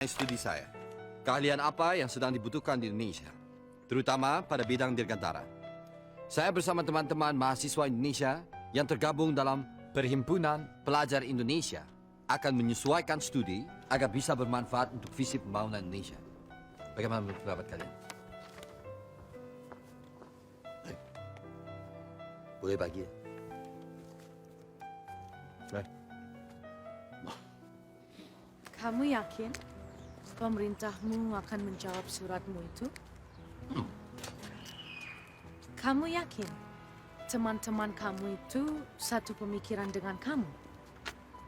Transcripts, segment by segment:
Studi saya. Keahlian apa yang sedang dibutuhkan di Indonesia, terutama pada bidang dirgantara. Saya bersama teman-teman mahasiswa Indonesia yang tergabung dalam Perhimpunan Pelajar Indonesia akan menyesuaikan studi agar bisa bermanfaat untuk visi pembangunan Indonesia. Bagaimana menurut pendapat kalian? Boleh bagi ya? Kamu yakin pemerintahmu akan menjawab suratmu itu? Kamu yakin teman-teman kamu itu satu pemikiran dengan kamu?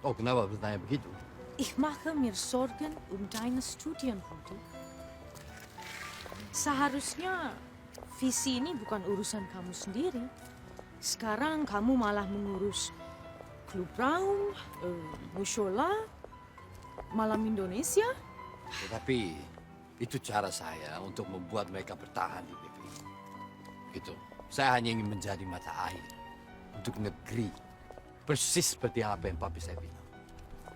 Oh, kenapa bertanya begitu? Ich mache mir Sorgen deine Studien, Rudi. Seharusnya visi ini bukan urusan kamu sendiri. Sekarang kamu malah mengurus klub raung, musyola, malam Indonesia. Tetapi itu cara saya untuk membuat mereka bertahan di PP. Gitu. Saya hanya ingin menjadi mata air untuk negeri. Persis seperti apa yang papi saya bilang.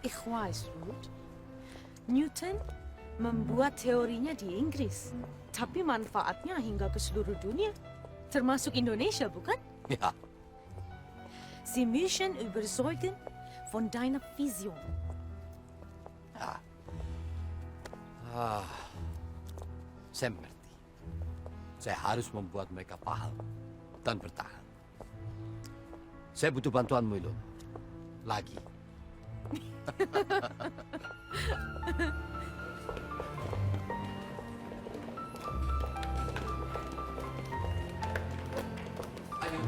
Ich weiß, Ruth. Newton membuat teorinya di Inggris, tapi manfaatnya hingga ke seluruh dunia, termasuk Indonesia, bukan? Ya, Sie müssen überzeugen von deiner Vision. saya mengerti. Saya harus membuat mereka paham dan bertahan. Saya butuh bantuanmu, Ilon. Lagi. Ayo.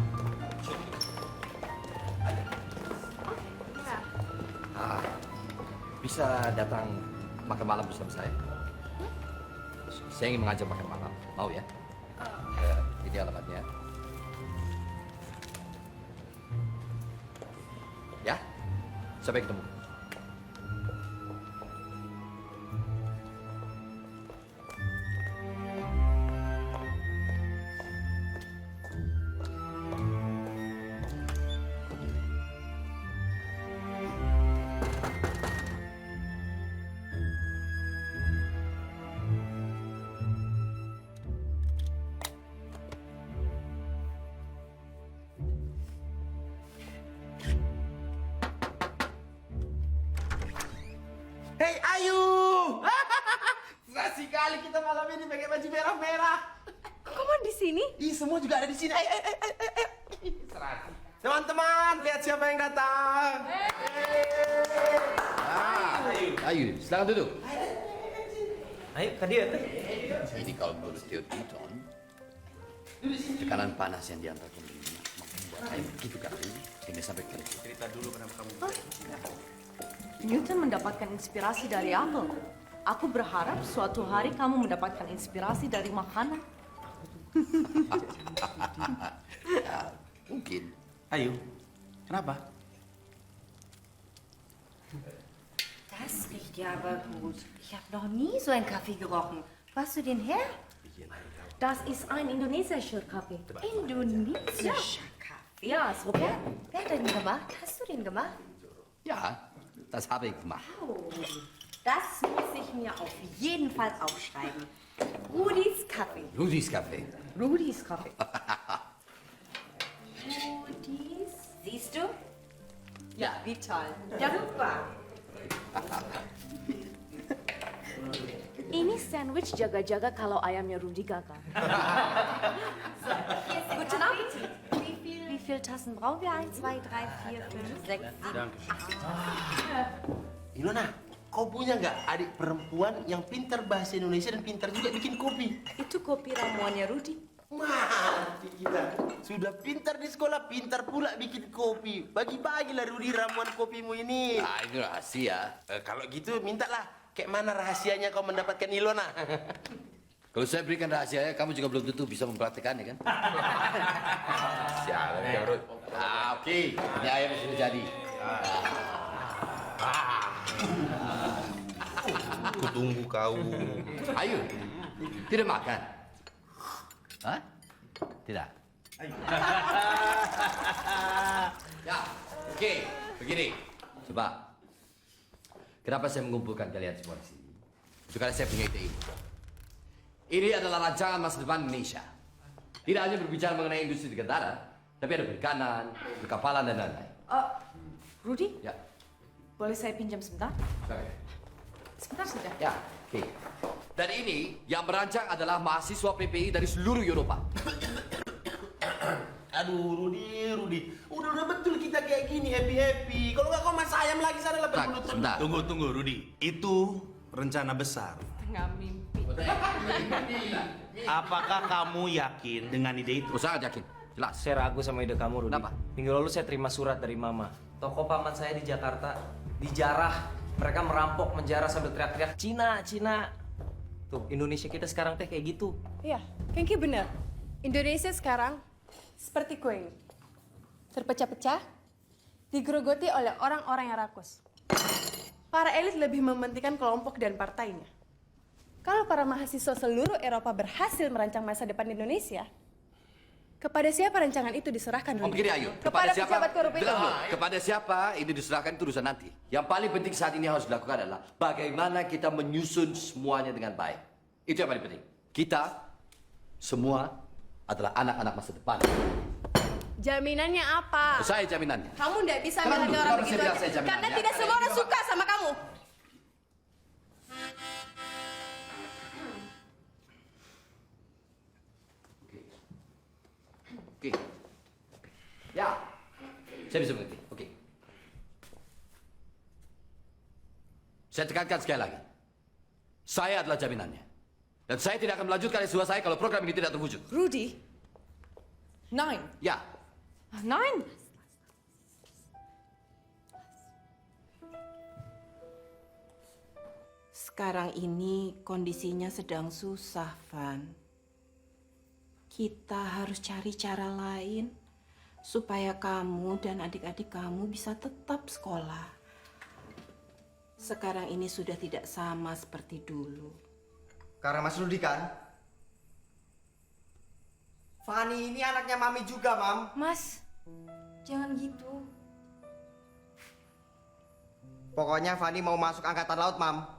Bisa datang makan malam bersama saya? Saya ingin mengajak makan malam. Mau ya? Ini alamatnya. Ya? Sampai ketemu. Hei Ayu! Serasi kali kita malam ini pakai baju merah-merah. Kamu di sini? Ih, semua juga ada di sini. Ayo. Serasi. Teman-teman, lihat siapa yang datang. Ayo, silakan duduk. Ayo, ke dia tuh. Ini kalau menurut Theo Newton, tekanan panas yang diantar ke dunia membuat air begitu kali sehingga sampai ke leher. Cerita dulu kenapa kamu. Newton mendapatkan inspirasi dari apel. Aku berharap suatu hari kamu mendapatkan inspirasi dari makanan. Ya, mungkin. Ayu, kenapa? Das riecht ja aber gut. Ich habe noch nie so einen Kaffee gerochen. Wo hast du den her? Das ist ein indonesischer Kaffee. Indonesischer Kaffee? Ja, so Wer hat den gemacht? Hast du den gemacht? Ja, das habe ich gemacht. Oh, das muss ich mir auf jeden Fall aufschreiben. Rudis Kaffee. Rudis Kaffee. Rudis Kaffee. Rudis. Siehst du? Ja, vital. Ja, super. Ini sandwich jaga-jaga kalau ayamnya Rudi gagal. Guten Appetit. Wie viele Tassen brauchen wir? 1, 2, 3, 4, 5, 6, 7, 8. Ilona, kau punya nggak adik perempuan yang pintar bahasa Indonesia dan pintar juga bikin kopi? Itu kopi ramuannya Rudi. Mati kita. Sudah pintar di sekolah, pintar pula bikin kopi. Bagi-bagilah Rudi ramuan kopimu ini. Nah, ini rahasia. Kalau gitu mintalah. Kayak mana rahasianya kau mendapatkan Ilona? Kalau saya berikan rahasianya, kamu juga belum tentu bisa mempraktikannya kan? Sialan ya, Rud. Oke. Ini ayam sudah jadi. Aku tunggu kau. Ayo. Tidak makan. Hah? Tidak. Ya, oke. Begini. Coba. Kenapa saya mengumpulkan kalian semua di sini? Sekarang saya punya ide ini. Ini adalah rancangan masa depan Indonesia. Tidak hanya berbicara mengenai industri dirgantara, tapi ada perikanan, perkapalan, dan lain-lain. Rudy, Ya, boleh saya pinjam sebentar? oke. Sebentar saja. Ya, oke. Dan ini yang merancang adalah mahasiswa PPI dari seluruh Eropa. Aduh, Rudi. Udah betul kita kayak gini, happy-happy. Kalau nggak kau mas ayam lagi sana lah Tak, sebentar. Tunggu, Rudi. Itu rencana besar. Tengah mimpi. Apakah kamu yakin dengan ide itu? Aku sangat yakin, jelas. Saya ragu sama ide kamu, Rudi. Kenapa? Minggu lalu saya terima surat dari Mama. Toko paman saya di Jakarta dijarah. Mereka merampok, menjarah sambil teriak-teriak, Cina, Cina. Tuh, Indonesia kita sekarang teh kayak gitu. Iya, Kengki benar. Indonesia sekarang seperti kue. Terpecah-pecah, digerogoti oleh orang-orang yang rakus. Para elit lebih mementingkan kelompok dan partainya. Kalau para mahasiswa seluruh Eropa berhasil merancang masa depan Indonesia, kepada siapa rancangan itu diserahkan? Oh, Rudy? begini ayo. Kepada pejabat korup itu. Belum. Kepada siapa ini diserahkan itu urusan nanti. Yang paling penting saat ini harus dilakukan adalah bagaimana kita menyusun semuanya dengan baik. Itu yang paling penting. Kita semua adalah anak-anak masa depan. Jaminannya apa? Saya jaminannya. Kamu tidak bisa Kenapa melatih dulu? orang Kenapa begitu saya bilang aja. saya jaminannya? Karena tidak semua orang suka sama kamu. Oke. Ya. Saya bisa mengerti. Oke. Saya tekankan sekali lagi. Saya adalah jaminannya. Dan saya tidak akan melanjutkan S2 saya kalau program ini tidak terwujud. Rudy, 9. Ya. 9? Sekarang ini kondisinya sedang susah, Van. Kita harus cari cara lain supaya kamu dan adik-adik kamu bisa tetap sekolah. Sekarang ini sudah tidak sama seperti dulu. Karena Mas Rudi kan? Fani ini anaknya Mami juga, Mam. Mas, jangan gitu. Pokoknya Fani mau masuk angkatan laut, Mam.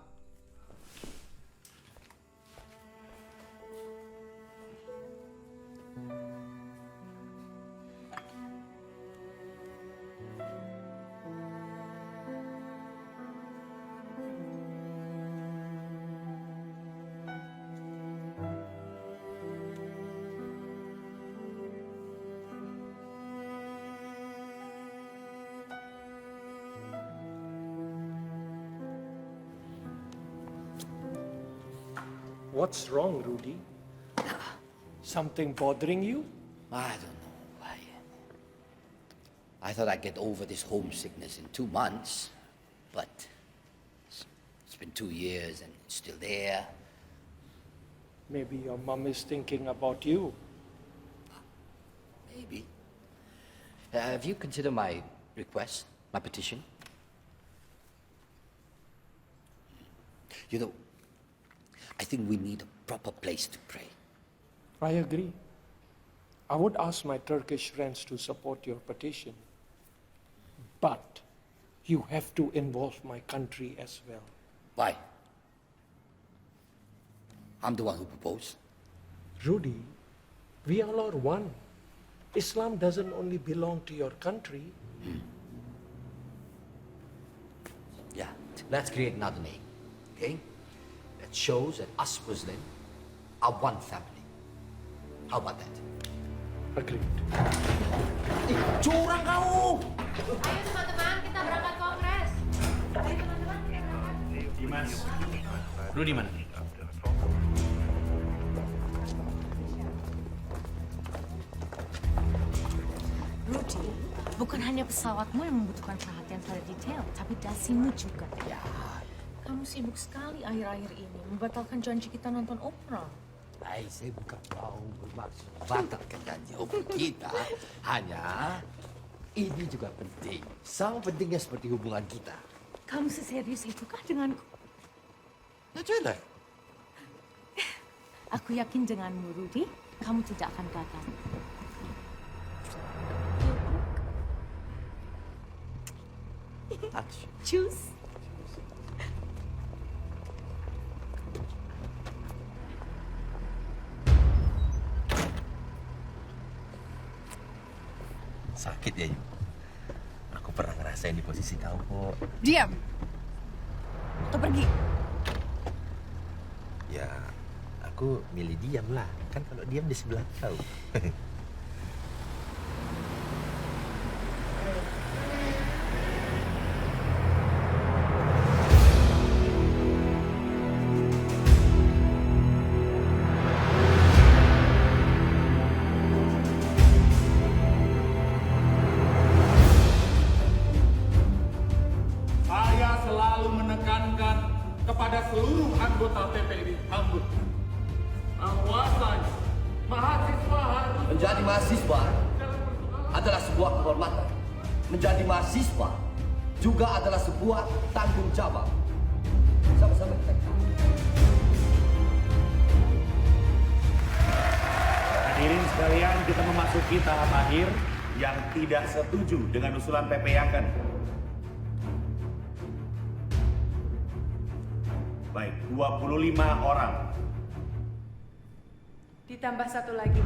What's wrong, Rudy? Something bothering you? I don't know why. I thought I'd get over this homesickness in 2 months, but it's been 2 years and it's still there. Maybe your mom is thinking about you. Maybe. Have you considered my request, my petition? You know, I think we need a proper place to pray. I agree. I would ask my Turkish friends to support your petition. But you have to involve my country as well. Why? I'm the one who proposed. Rudy, we all are one. Islam doesn't only belong to your country. Yeah, let's create another name, okay? That shows that us Muslims are one family. How about that? Agreed. Curang kau! Ayo teman-teman, kita berangkat kongres. Ayo teman-teman, kita berangkat. Dimas. Rudi mana? Rudy, bukan hanya pesawatmu yang membutuhkan perhatian pada detail, tapi dasimu juga. Ya. Kamu sibuk sekali akhir-akhir ini membatalkan janji kita nonton opera. Saya bukan mau bermaksud batalkan janji opera kita. Hanya ini juga penting. Sama pentingnya seperti hubungan kita. Kamu seserius itukah denganku? Ya jelas. Aku yakin denganmu, Rudy, kamu tidak akan gagal. Touch. Choose. Sakit ya, Yu? Aku pernah ngerasain di posisi kamu kok. Diam. Atau pergi. Ya, aku milih diam lah. Kan kalau diam di sebelah kau. Saya selalu menekankan kepada seluruh anggota PPI Ambon bahwasanya mahasiswa harus Menjadi mahasiswa adalah sebuah kehormatan. Menjadi mahasiswa juga adalah sebuah tanggung jawab. Sama-sama kita. Hadirin sekalian, kita memasuki tahap akhir yang tidak setuju dengan usulan PPI Akan. Baik, 25 orang. Ditambah satu lagi.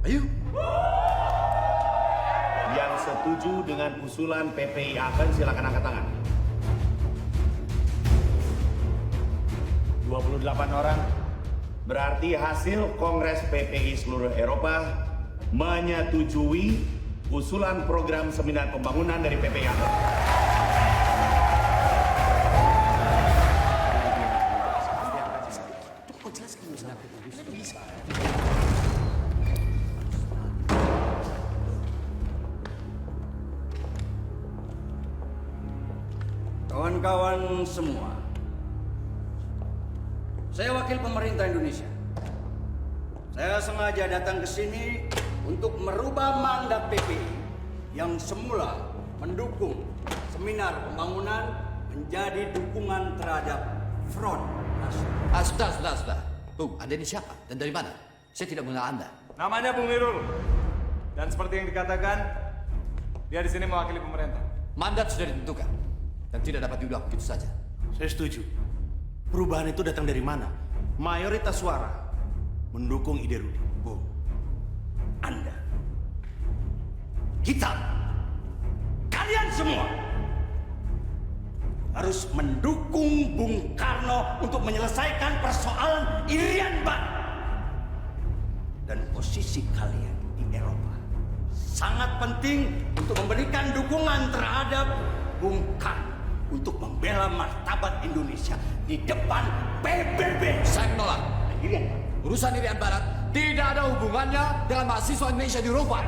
Ayo. Yang setuju dengan usulan PPI Akan silakan angkat tangan. 28 orang. Berarti hasil Kongres PPI seluruh Eropa menyetujui usulan program seminar pembangunan dari PPI Akan. Kawan-kawan semua, saya wakil pemerintah Indonesia. Saya sengaja datang ke sini untuk merubah mandat PPI yang semula mendukung seminar pembangunan menjadi dukungan terhadap Front Nasional. Sebentar. Bung, Anda ini siapa dan dari mana? Saya tidak mengenal Anda. Namanya Bung Nirul. Dan seperti yang dikatakan, dia di sini mewakili pemerintah. Mandat sudah ditentukan dan tidak dapat diubah begitu saja. Saya setuju. Perubahan itu datang dari mana? Mayoritas suara mendukung ide Rudi. Bu, Anda, kita, kalian semua harus mendukung Bung Karno untuk menyelesaikan persoalan Irian Barat. Dan posisi kalian di Eropa sangat penting untuk memberikan dukungan terhadap Bung Karno untuk membela martabat Indonesia di depan PBB. Saya menolak. Urusan Irian Barat tidak ada hubungannya dengan mahasiswa Indonesia di Eropa.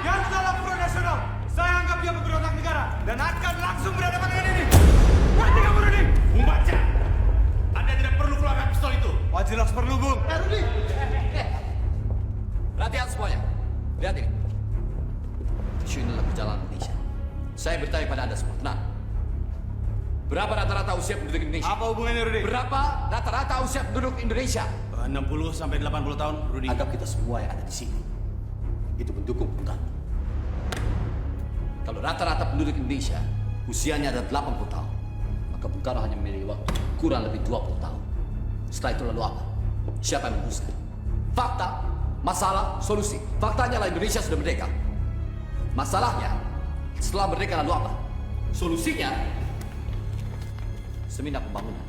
Yang dalam Front Nasional, saya anggap dia pemberontak negara dan akan langsung berhadapan dengan ini. Mati kamu, Rudi! Membaca. Anda tidak perlu keluarkan pistol itu. Wah, jelas perlu, Bung. Rudi! Perhatian semuanya. Lihat ini. Isu ini adalah perjalanan Indonesia. Saya bertanya pada Anda semua. Nah, berapa rata-rata usia penduduk Indonesia? Apa hubungannya, Rudi? Berapa rata-rata usia penduduk Indonesia? 60 sampai 80 tahun, Rudi. Anggap kita semua yang ada di sini itu pendukung Bung Karno. Kalau rata-rata penduduk Indonesia usianya ada 80 tahun, maka Bung Karno hanya memiliki waktu kurang lebih 20 tahun. Setelah itu lalu apa? Siapa yang meneruskan? Fakta, masalah, solusi. Faktanya lah Indonesia sudah merdeka. Masalahnya, setelah merdeka lalu apa? Solusinya, seminar pembangunan.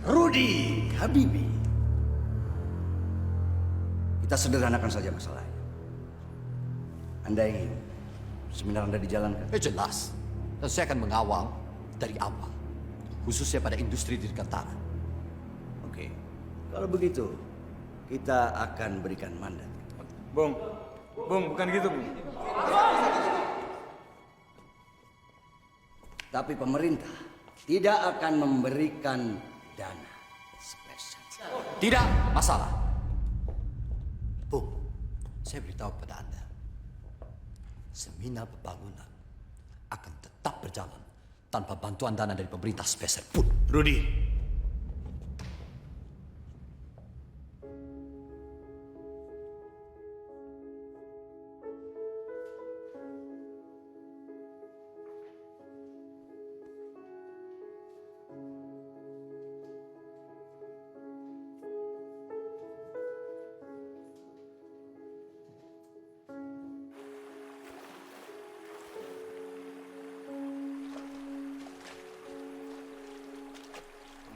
Rudi Habibi. Kita sederhanakan saja masalahnya. Anda ingin seminar Anda dijalankan? Jelas. Dan saya akan mengawal dari awal. Khususnya pada industri dirgantara. Oke. Kalau begitu, kita akan berikan mandat. Bung, bukan gitu, Bung. Tapi pemerintah tidak akan memberikan dana spesial. Tidak masalah. Bung, saya beritahu kepada Anda. Seminar pembangunan akan tetap berjalan tanpa bantuan dana dari pemerintah spesial pun. Rudi,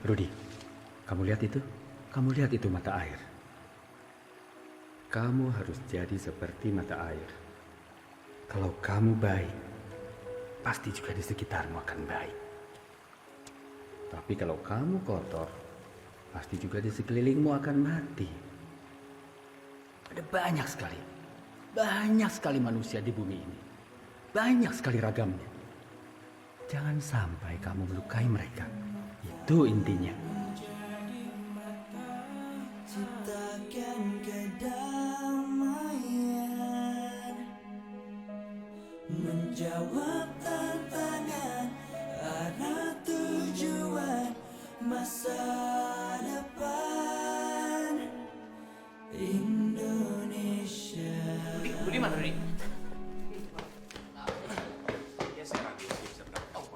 Rudy, kamu lihat itu? Kamu lihat itu mata air? Kamu harus jadi seperti mata air. Kalau kamu baik, pasti juga di sekitarmu akan baik. Tapi kalau kamu kotor, pasti juga di sekelilingmu akan mati. Ada banyak sekali manusia di bumi ini. Banyak sekali ragamnya. Jangan sampai kamu melukai mereka. Itu intinya. Ciptakan kedamaian, menjawab tantangan, arah tujuan masa depan Indonesia. Rudi mana Rudi?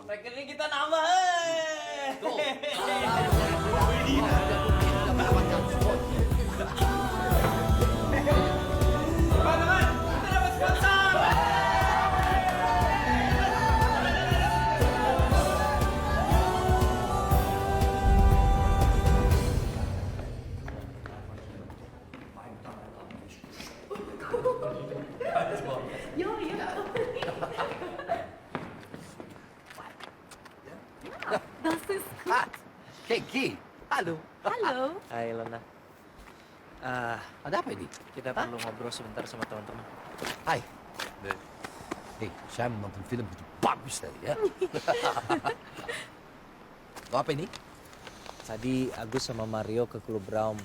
Rekening kita nambah. Kiki, halo. Halo. Hai Lena. Ada apa ini? Kita perlu ngobrol sebentar sama teman-teman. Hai. Saya menonton film itu bagus tadi ya. Apa ini? Tadi Agus sama Mario ke Klub Braum.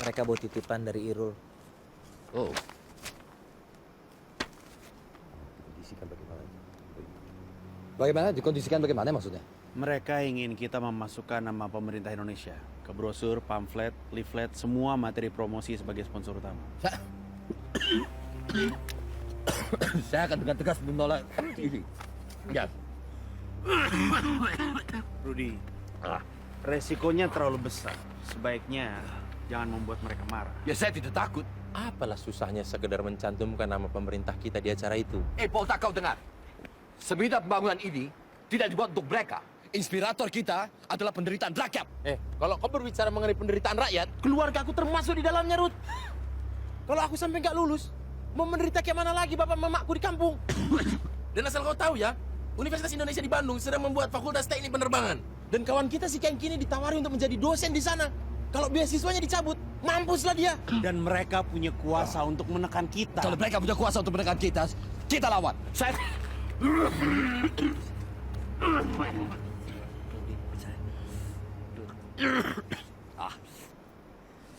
Mereka bawa titipan dari Irul. Oh. Bagaimana? Dikondisikan bagaimana maksudnya? Mereka ingin kita memasukkan nama pemerintah Indonesia ke brosur, pamflet, leaflet, semua materi promosi sebagai sponsor utama. Saya akan dengan tegas menolak ini. Ya. Rudy, resikonya terlalu besar. Sebaiknya jangan membuat mereka marah. Ya saya tidak takut. Apalah susahnya sekedar mencantumkan nama pemerintah kita di acara itu? Paul, tak kau dengar? Seminar pembangunan ini tidak dibuat untuk mereka. Inspirator kita adalah penderitaan rakyat. Kalau kau berbicara mengenai penderitaan rakyat, keluarga aku termasuk di dalamnya, Ruth. Kalau aku sampai nggak lulus, mau menderita kayak mana lagi bapak mamaku di kampung? Dan asal kau tahu ya, Universitas Indonesia di Bandung sedang membuat Fakultas Teknik Penerbangan. Dan kawan kita si Keng kini ditawari untuk menjadi dosen di sana. Kalau beasiswanya dicabut, mampuslah dia. Dan mereka punya kuasa untuk menekan kita. Kalau mereka punya kuasa untuk menekan kita lawan. Saya...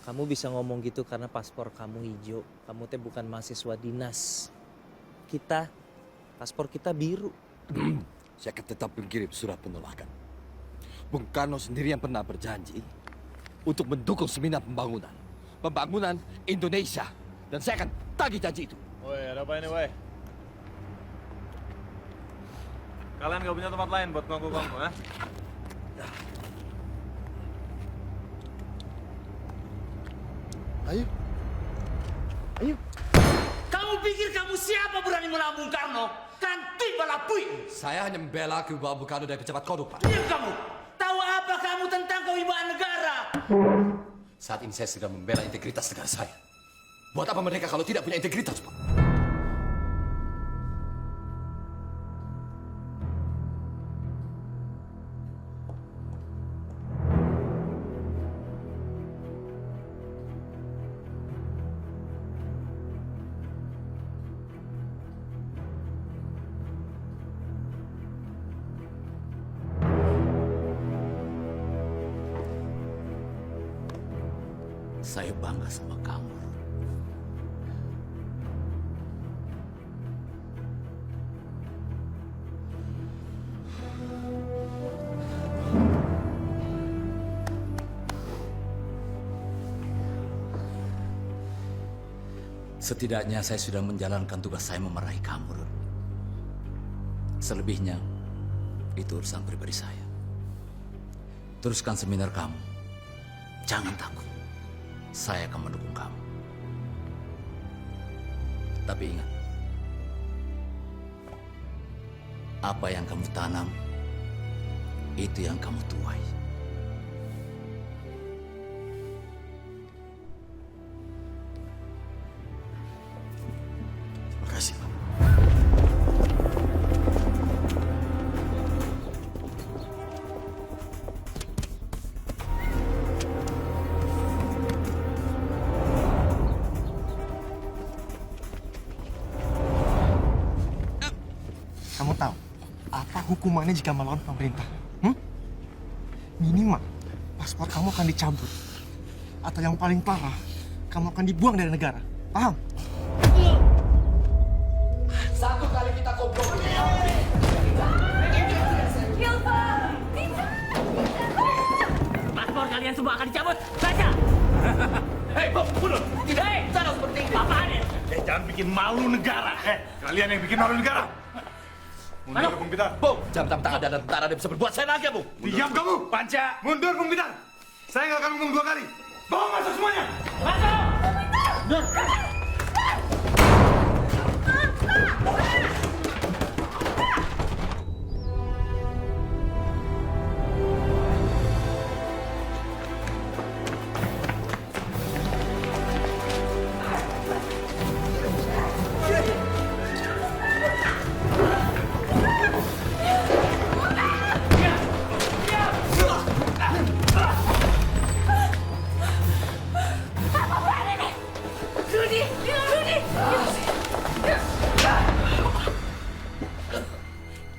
Kamu bisa ngomong gitu karena paspor kamu hijau. Kamu teh bukan mahasiswa dinas. Kita, paspor kita biru. Saya akan tetap mengirim surat penolakan. Bung Karno sendiri yang pernah berjanji untuk mendukung seminar pembangunan Indonesia. Dan saya akan tagih janji itu. Woi, ada apa ini, woi? Kalian gak punya tempat lain buat nganggu-nganggu, ha? Ayo. Kamu pikir kamu siapa berani melawan Bung Karno? Kan tiba lapui. Saya hanya membela kewibawan Bung Karno dari pejabat korup, Pak. Diam kamu. Tahu apa kamu tentang kewibawaan negara? Saat ini saya sedang membela integritas negara saya. Buat apa mereka kalau tidak punya integritas, Pak? Saya bangga sama kamu. Setidaknya saya sudah menjalankan tugas saya memarahi kamu, Rud. Selebihnya, itu urusan pribadi saya. Teruskan seminar kamu. Jangan takut. Saya akan mendukung kamu. Tapi ingat, apa yang kamu tanam, itu yang kamu tuai. Kamu tahu apa hukumannya jika melawan pemerintah? Minimal paspor kamu akan dicabut. Atau yang paling parah, kamu akan dibuang dari negara. Paham? Satu kali kita kompromi. Hilfa! Paspor kalian semua akan dicabut. Baca! Hei, mundur! Tidak, cara seperti ini. Apaan ya? Jangan bikin malu negara. Kalian yang bikin malu negara. Mundur, Bung Pitar. Bung, jam-jam tak ada tentara dia bisa berbuat saya lagi, Bung. Diam kamu. Panca. Mundur, Bung Pitar. Saya nggak akan ngomong 2 kali. Bawa masuk semuanya. Masuk! Mundur.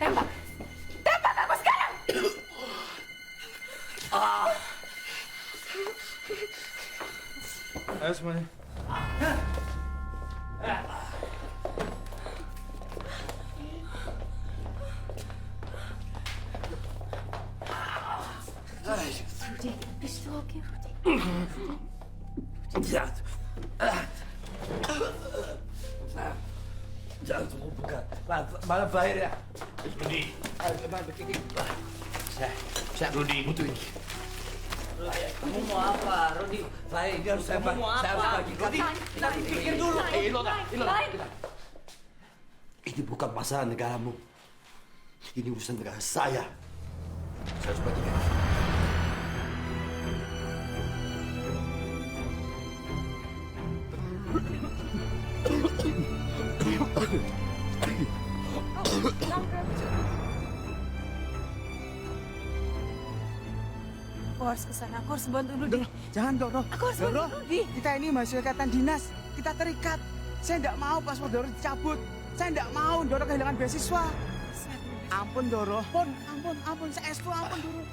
Tembak aku sekarang! Ayo semuanya. Rudy, bist du okay, Rudy? Jangan semua buka. Malam bahir ya. Rudi. Saya Rudi butuh ini. Kamu mau apa, Rudi? Baik, dia harus saya Kamu mau apa? harus bagi. Rudi, kita pikir dulu. Ilona. Ini bukan masalah negaramu. Ini urusan negara saya. Saya harus bagi. Aku harus ke sana. Aku harus bantu Rudi. Jangan, Doro. Aku harus bantu Rudi. Kita ini mahasiswa ikatan dinas. Kita terikat. Saya tidak mau paspor Doro dicabut. Saya tidak mau Doro kehilangan beasiswa. Ampun, Doro. Ampun. Saya estu, ampun, Doro.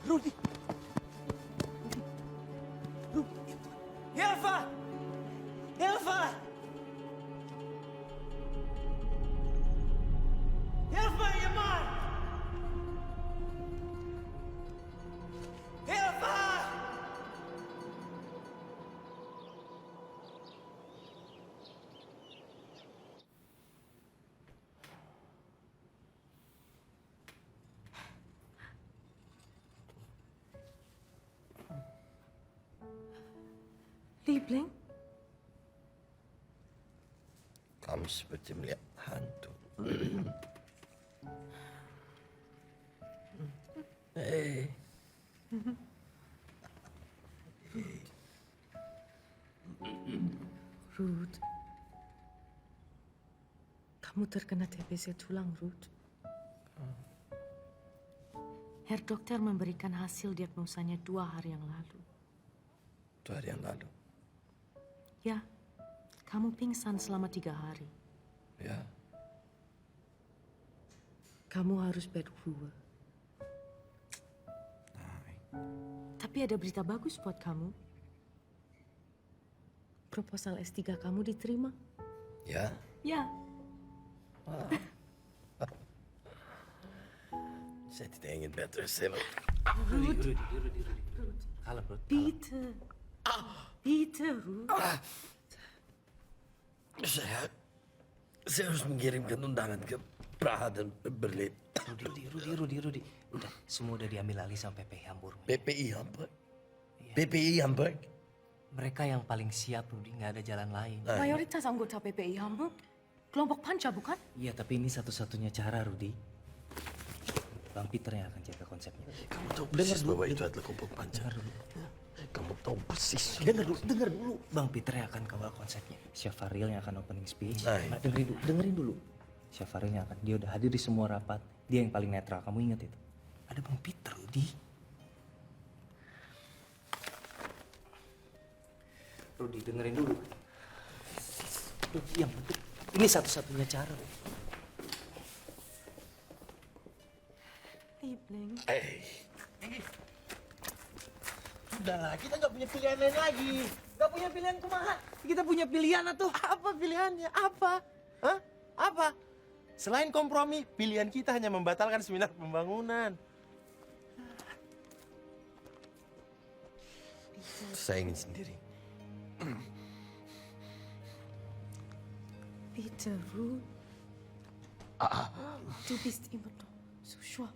Rudi! Hilfa! Hilfa! Hilfa, je man! Hilfa! Liebling? Kamu seperti melihat hantu. Hei. Ruth. Kamu terkena TBC tulang, Ruth. Herr Dokter memberikan hasil diagnosanya 2 hari yang lalu. 2 hari yang lalu? Ya, kamu pingsan selama 3 hari. Ya. Kamu harus bed rule. Tapi ada berita bagus buat kamu. Proposal S3 kamu diterima. Ya? Ya. Saya tidak ingin better self. Rudi. Kalem, Rudi. Peter. Peter, Ruth. Saya harus mengirimkan undangan ke Praha dan Berlin. Rudi. Udah, semua udah diambil alih sama PPI Hamburg. PPI Hamburg? PPI Hamburg? Mereka yang paling siap, Rudi. Nggak ada jalan lain. Mayoritas anggota PPI Hamburg kelompok panca, bukan? Iya, tapi ini satu-satunya cara, Rudi. Bang Peter yang akan jaga konsepnya. Kamu tahu persis bahwa itu adalah kelompok panca. Kamu Tahu persis. Dengar dulu. Bang Peter yang akan kawal konsepnya. Syafaril yang akan opening speech. Nah, Dengerin dulu. Syafaril yang akan, dia udah hadir di semua rapat. Dia yang paling netral, kamu ingat itu. Ada Bang Peter, Rudi. Rudi, dengerin dulu. Yang penting, ini satu-satunya cara. Liebling. Udahlah, kita nggak punya pilihan lain lagi. Nggak punya pilihan kumaha. Kita punya pilihan atau apa pilihannya? Apa? Hah? Apa? Selain kompromi, pilihan kita hanya membatalkan seminar pembangunan. Saya ingin sendiri. Peter, Ruth. Du bist immer noch so schwach.